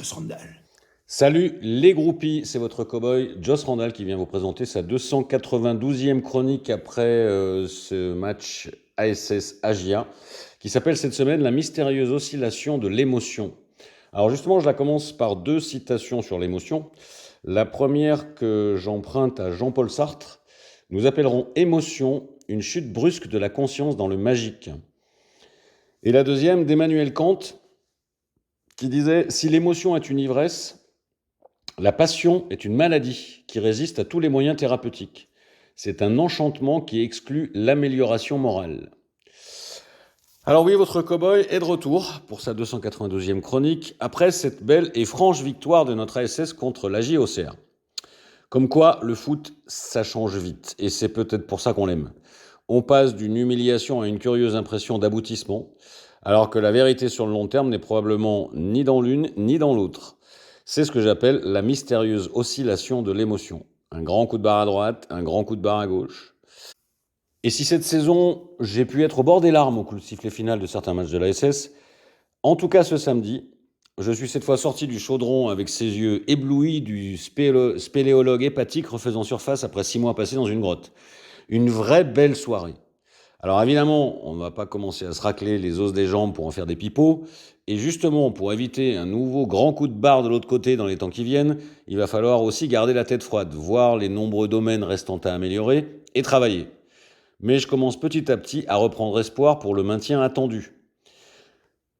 Joss Randall. Salut les groupies, c'est votre cow-boy Joss Randall qui vient vous présenter sa 292e chronique après ce match ASS Agia qui s'appelle cette semaine La mystérieuse oscillation de l'émotion. Alors justement, je la commence par deux citations sur l'émotion. La première que j'emprunte à Jean-Paul Sartre, nous appellerons émotion une chute brusque de la conscience dans le magique. Et la deuxième d'Emmanuel Kant qui disait « Si l'émotion est une ivresse, la passion est une maladie qui résiste à tous les moyens thérapeutiques. C'est un enchantement qui exclut l'amélioration morale. » Alors oui, votre cow-boy est de retour pour sa 292e chronique, après cette belle et franche victoire de notre ASS contre l'AJ Auxerre. Comme quoi, le foot, ça change vite, et c'est peut-être pour ça qu'on l'aime. On passe d'une humiliation à une curieuse impression d'aboutissement, alors que la vérité sur le long terme n'est probablement ni dans l'une ni dans l'autre. C'est ce que j'appelle la mystérieuse oscillation de l'émotion. Un grand coup de barre à droite, un grand coup de barre à gauche. Et si cette saison, j'ai pu être au bord des larmes au coup de sifflet final de certains matchs de l'ASS, en tout cas ce samedi, je suis cette fois sorti du chaudron avec ses yeux éblouis du spéléologue hépatique refaisant surface après 6 mois passés dans une grotte. Une vraie belle soirée. Alors évidemment, on ne va pas commencer à se racler les os des jambes pour en faire des pipeaux. Et justement, pour éviter un nouveau grand coup de barre de l'autre côté dans les temps qui viennent, il va falloir aussi garder la tête froide, voir les nombreux domaines restants à améliorer et travailler. Mais je commence petit à petit à reprendre espoir pour le maintien attendu.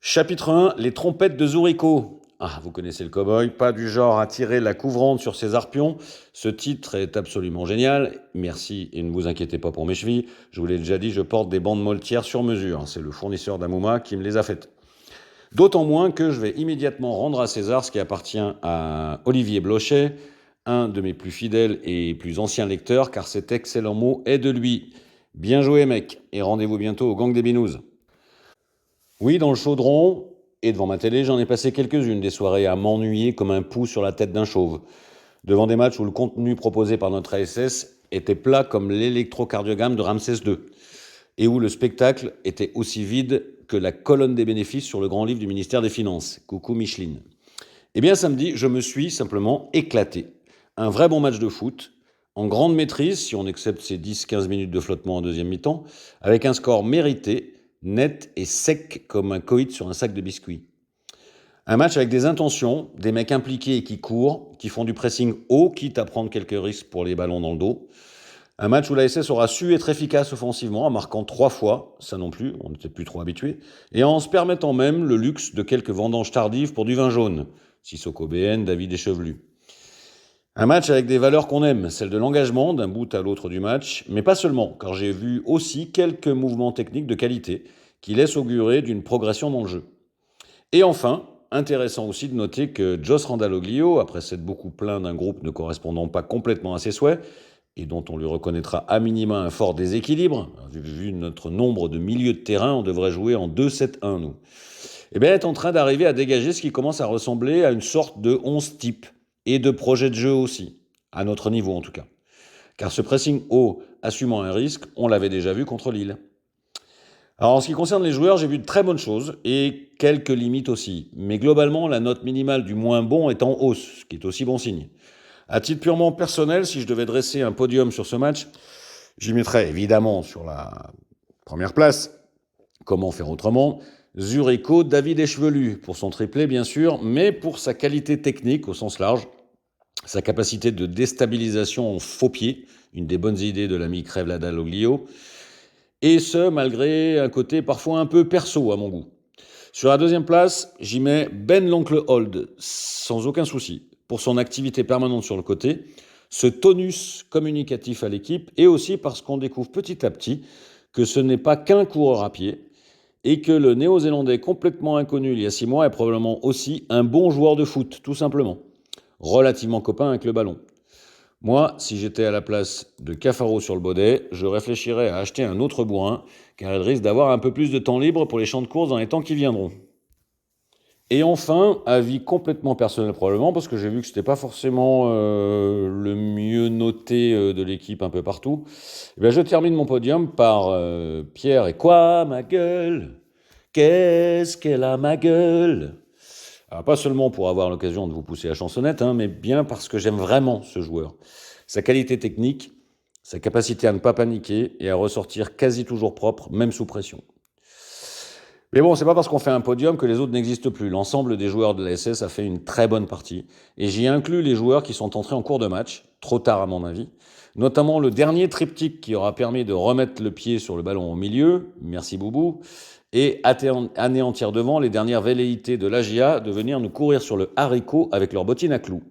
Chapitre 1, les trompettes de Zourico. Ah, vous connaissez le cow-boy, pas du genre à tirer la couvrante sur ses arpions. Ce titre est absolument génial. Merci et ne vous inquiétez pas pour mes chevilles. Je vous l'ai déjà dit, je porte des bandes moltières sur mesure. C'est le fournisseur d'Amouma qui me les a faites. D'autant moins que je vais immédiatement rendre à César ce qui appartient à Olivier Blochet, un de mes plus fidèles et plus anciens lecteurs, car cet excellent mot est de lui. Bien joué mec, et rendez-vous bientôt au Gang des Binous. Oui, dans le chaudron et devant ma télé, j'en ai passé quelques-unes des soirées à m'ennuyer comme un pou sur la tête d'un chauve. Devant des matchs où le contenu proposé par notre ASS était plat comme l'électrocardiogramme de Ramsès II et où le spectacle était aussi vide que la colonne des bénéfices sur le grand livre du ministère des Finances. Coucou Micheline. Eh bien samedi, je me suis simplement éclaté. Un vrai bon match de foot, en grande maîtrise, si on accepte ces 10-15 minutes de flottement en deuxième mi-temps, avec un score mérité, net et sec comme un coït sur un sac de biscuits. Un match avec des intentions, des mecs impliqués et qui courent, qui font du pressing haut, quitte à prendre quelques risques pour les ballons dans le dos. Un match où l'ASS aura su être efficace offensivement, en marquant 3 fois, ça non plus, on n'était plus trop habitués, et en se permettant même le luxe de quelques vendanges tardives pour du vin jaune. Sissoko BN, David Échevelu. Un match avec des valeurs qu'on aime, celle de l'engagement d'un bout à l'autre du match, mais pas seulement, car j'ai vu aussi quelques mouvements techniques de qualité qui laissent augurer d'une progression dans le jeu. Et enfin, intéressant aussi de noter que Joss Randall-Oglio, après s'être beaucoup plaint d'un groupe ne correspondant pas complètement à ses souhaits, et dont on lui reconnaîtra à minima un fort déséquilibre, vu notre nombre de milieux de terrain, on devrait jouer en 2-7-1, nous, eh bien, est en train d'arriver à dégager ce qui commence à ressembler à une sorte de 11 type, et de projet de jeu aussi, à notre niveau en tout cas. Car ce pressing haut, assumant un risque, on l'avait déjà vu contre Lille. Alors en ce qui concerne les joueurs, j'ai vu de très bonnes choses et quelques limites aussi. Mais globalement, la note minimale du moins bon est en hausse, ce qui est aussi bon signe. À titre purement personnel, si je devais dresser un podium sur ce match, j'y mettrais évidemment sur la première place, comment faire autrement, Zurico, David Échevelu, pour son triplé bien sûr, mais pour sa qualité technique au sens large, sa capacité de déstabilisation en faux pied, une des bonnes idées de l'ami Crève-Ladal-Oglio, et ce, malgré un côté parfois un peu perso à mon goût. Sur la deuxième place, j'y mets Ben l'oncle Hold, sans aucun souci, pour son activité permanente sur le côté, ce tonus communicatif à l'équipe, et aussi parce qu'on découvre petit à petit que ce n'est pas qu'un coureur à pied, et que le Néo-Zélandais complètement inconnu il y a 6 mois est probablement aussi un bon joueur de foot, tout simplement, relativement copain avec le ballon. Moi, si j'étais à la place de Cafaro sur le Baudet, je réfléchirais à acheter un autre bourrin, car il risque d'avoir un peu plus de temps libre pour les champs de course dans les temps qui viendront. Et enfin, avis complètement personnel probablement, parce que j'ai vu que c'était pas forcément le mieux noté de l'équipe un peu partout. Eh bien, je termine mon podium par Pierre et quoi, ma gueule? Qu'est-ce qu'elle a, ma gueule? Alors, pas seulement pour avoir l'occasion de vous pousser la chansonnette, hein, mais bien parce que j'aime vraiment ce joueur. Sa qualité technique, sa capacité à ne pas paniquer et à ressortir quasi toujours propre, même sous pression. Mais bon, c'est pas parce qu'on fait un podium que les autres n'existent plus. L'ensemble des joueurs de la SS a fait une très bonne partie. Et j'y inclus les joueurs qui sont entrés en cours de match, trop tard à mon avis. Notamment le dernier triptyque qui aura permis de remettre le pied sur le ballon au milieu, merci Boubou, et anéantir devant les dernières velléités de l'AGIA de venir nous courir sur le haricot avec leurs bottines à clous.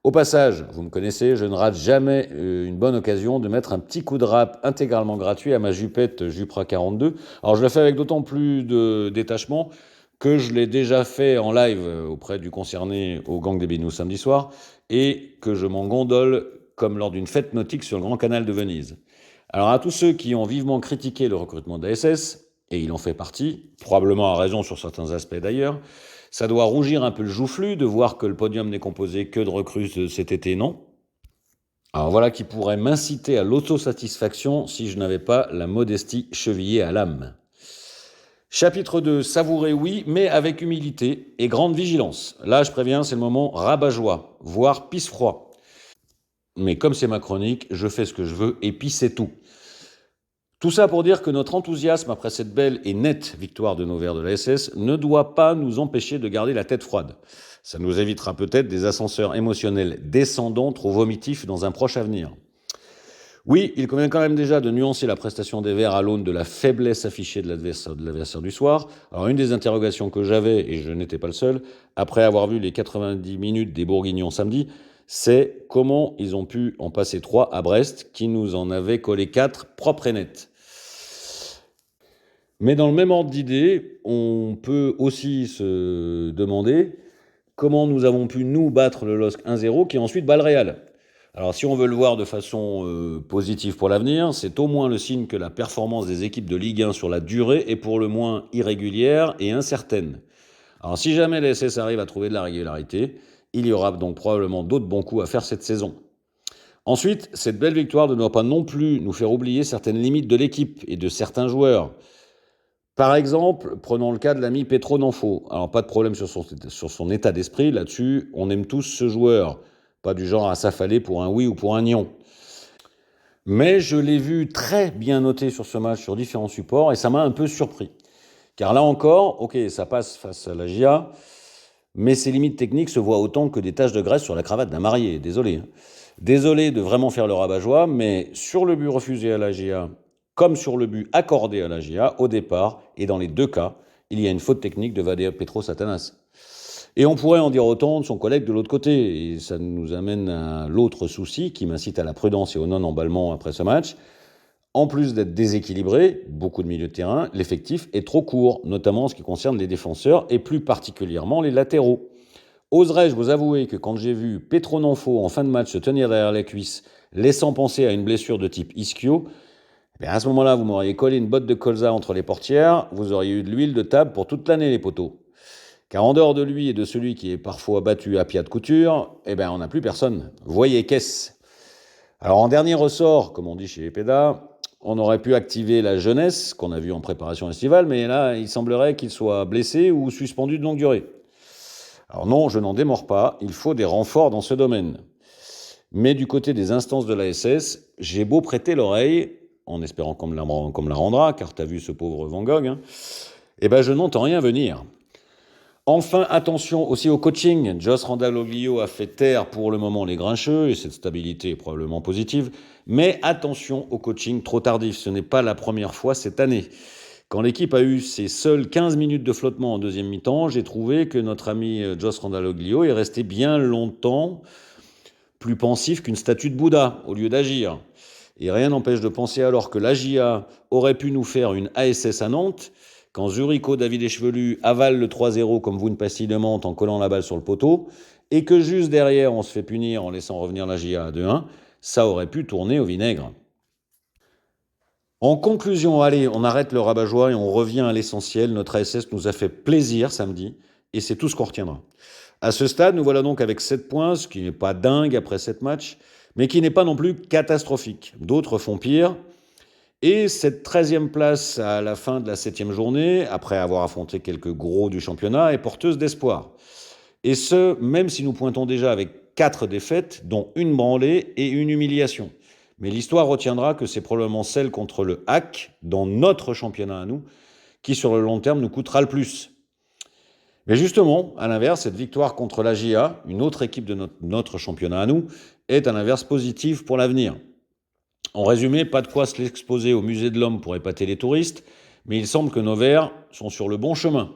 Au passage, vous me connaissez, je ne rate jamais une bonne occasion de mettre un petit coup de rap intégralement gratuit à ma jupette Jupra 42. Alors je le fais avec d'autant plus de détachement que je l'ai déjà fait en live auprès du concerné au Gang des Binous samedi soir et que je m'en gondole comme lors d'une fête nautique sur le Grand Canal de Venise. Alors à tous ceux qui ont vivement critiqué le recrutement de l'ASS, et il en fait partie, probablement à raison sur certains aspects d'ailleurs, ça doit rougir un peu le joufflu de voir que le podium n'est composé que de recrues cet été, non? Alors voilà qui pourrait m'inciter à l'autosatisfaction si je n'avais pas la modestie chevillée à l'âme. Chapitre 2, savourer oui, mais avec humilité et grande vigilance. Là, je préviens, c'est le moment rabat-joie, voire pisse-froid. Mais comme c'est ma chronique, je fais ce que je veux et puis c'est tout. Tout ça pour dire que notre enthousiasme après cette belle et nette victoire de nos Verts de la SS ne doit pas nous empêcher de garder la tête froide. Ça nous évitera peut-être des ascenseurs émotionnels descendants trop vomitifs dans un proche avenir. Oui, il convient quand même déjà de nuancer la prestation des Verts à l'aune de la faiblesse affichée de l'adversaire du soir. Alors une des interrogations que j'avais, et je n'étais pas le seul, après avoir vu les 90 minutes des Bourguignons samedi, c'est comment ils ont pu en passer 3 à Brest, qui nous en avait collé 4 propres et nets. Mais dans le même ordre d'idée, on peut aussi se demander comment nous avons pu nous battre le LOSC 1-0 qui ensuite bat le Real. Alors si on veut le voir de façon positive pour l'avenir, c'est au moins le signe que la performance des équipes de Ligue 1 sur la durée est pour le moins irrégulière et incertaine. Alors si jamais les SS arrivent à trouver de la régularité, il y aura donc probablement d'autres bons coups à faire cette saison. Ensuite, cette belle victoire ne doit pas non plus nous faire oublier certaines limites de l'équipe et de certains joueurs. Par exemple, prenons le cas de l'ami Petro Nanfo. Alors, pas de problème sur son état d'esprit. Là-dessus, on aime tous ce joueur. Pas du genre à s'affaler pour un oui ou pour un non. Mais je l'ai vu très bien noté sur ce match sur différents supports et ça m'a un peu surpris. Car là encore, ok, ça passe face à la GIA, mais ses limites techniques se voient autant que des taches de graisse sur la cravate d'un marié. Désolé. Désolé de vraiment faire le rabat-joie, mais sur le but refusé à la GIA, comme sur le but accordé à la GIA, au départ, et dans les deux cas, il y a une faute technique de Vadea Petro Satanas. Et on pourrait en dire autant de son collègue de l'autre côté, et ça nous amène à l'autre souci qui m'incite à la prudence et au non-emballement après ce match. En plus d'être déséquilibré, beaucoup de milieux de terrain, l'effectif est trop court, notamment en ce qui concerne les défenseurs et plus particulièrement les latéraux. Oserais-je vous avouer que quand j'ai vu Petro Nanfo en fin de match se tenir derrière la cuisse, laissant penser à une blessure de type ischio, à ce moment-là, vous m'auriez collé une botte de colza entre les portières, vous auriez eu de l'huile de table pour toute l'année, les poteaux. Car en dehors de lui et de celui qui est parfois battu à pied de couture, on n'a plus personne. Voyez qu'est-ce. Alors en dernier ressort, comme on dit chez les pédas, on aurait pu activer la jeunesse, qu'on a vu en préparation estivale, mais là, il semblerait qu'il soit blessé ou suspendu de longue durée. Alors non, je n'en démords pas, il faut des renforts dans ce domaine. Mais du côté des instances de la SS, j'ai beau prêter l'oreille, en espérant qu'on me la rendra, car t'as vu ce pauvre Van Gogh, je n'entends rien venir. Enfin, attention aussi au coaching. Joss Randall-Oglio a fait taire pour le moment les grincheux, et cette stabilité est probablement positive, mais attention au coaching trop tardif. Ce n'est pas la première fois cette année. Quand l'équipe a eu ses seules 15 minutes de flottement en deuxième mi-temps, j'ai trouvé que notre ami Joss Randall-Oglio est resté bien longtemps plus pensif qu'une statue de Bouddha, au lieu d'agir. Et rien n'empêche de penser alors que l'AGIA aurait pu nous faire une ASS à Nantes, quand Zurico David Echevelu avale le 3-0 comme vous une pastille de menthe en collant la balle sur le poteau, et que juste derrière on se fait punir en laissant revenir l'AGIA à 2-1, ça aurait pu tourner au vinaigre. En conclusion, allez, on arrête le rabat-joie et on revient à l'essentiel. Notre ASS nous a fait plaisir samedi, et c'est tout ce qu'on retiendra. À ce stade, nous voilà donc avec 7 points, ce qui n'est pas dingue après 7 matchs, mais qui n'est pas non plus catastrophique. D'autres font pire, Et cette 13e place à la fin de la 7e journée, après avoir affronté quelques gros du championnat, est porteuse d'espoir. Et ce, même si nous pointons déjà avec 4 défaites, dont une branlée et une humiliation. Mais l'histoire retiendra que c'est probablement celle contre le HAC, dans notre championnat à nous, qui sur le long terme nous coûtera le plus. Mais justement, à l'inverse, cette victoire contre la GIA, une autre équipe de notre championnat à nous, est à l'inverse positive pour l'avenir. En résumé, pas de quoi se l'exposer au musée de l'Homme pour épater les touristes, mais il semble que nos Verts sont sur le bon chemin.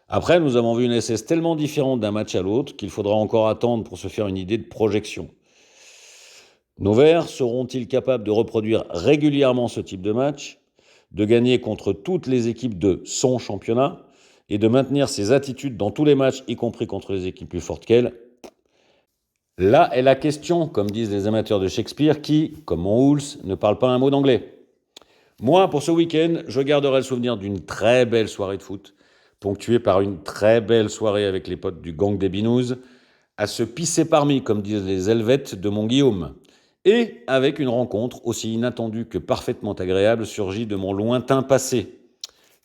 Après, nous avons vu une SS tellement différente d'un match à l'autre qu'il faudra encore attendre pour se faire une idée de projection. Nos Verts seront-ils capables de reproduire régulièrement ce type de match, de gagner contre toutes les équipes de son championnat et de maintenir ses attitudes dans tous les matchs, y compris contre les équipes plus fortes qu'elles? Là est la question, comme disent les amateurs de Shakespeare qui, comme mon Hools, ne parlent pas un mot d'anglais. Moi, pour ce week-end, je garderai le souvenir d'une très belle soirée de foot, ponctuée par une très belle soirée avec les potes du gang des Binous, à se pisser parmi, comme disent les Helvètes de mon Guillaume, et avec une rencontre aussi inattendue que parfaitement agréable surgie de mon lointain passé.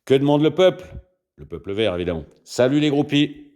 Que demande le peuple? Le peuple vert, évidemment. Salut les groupies!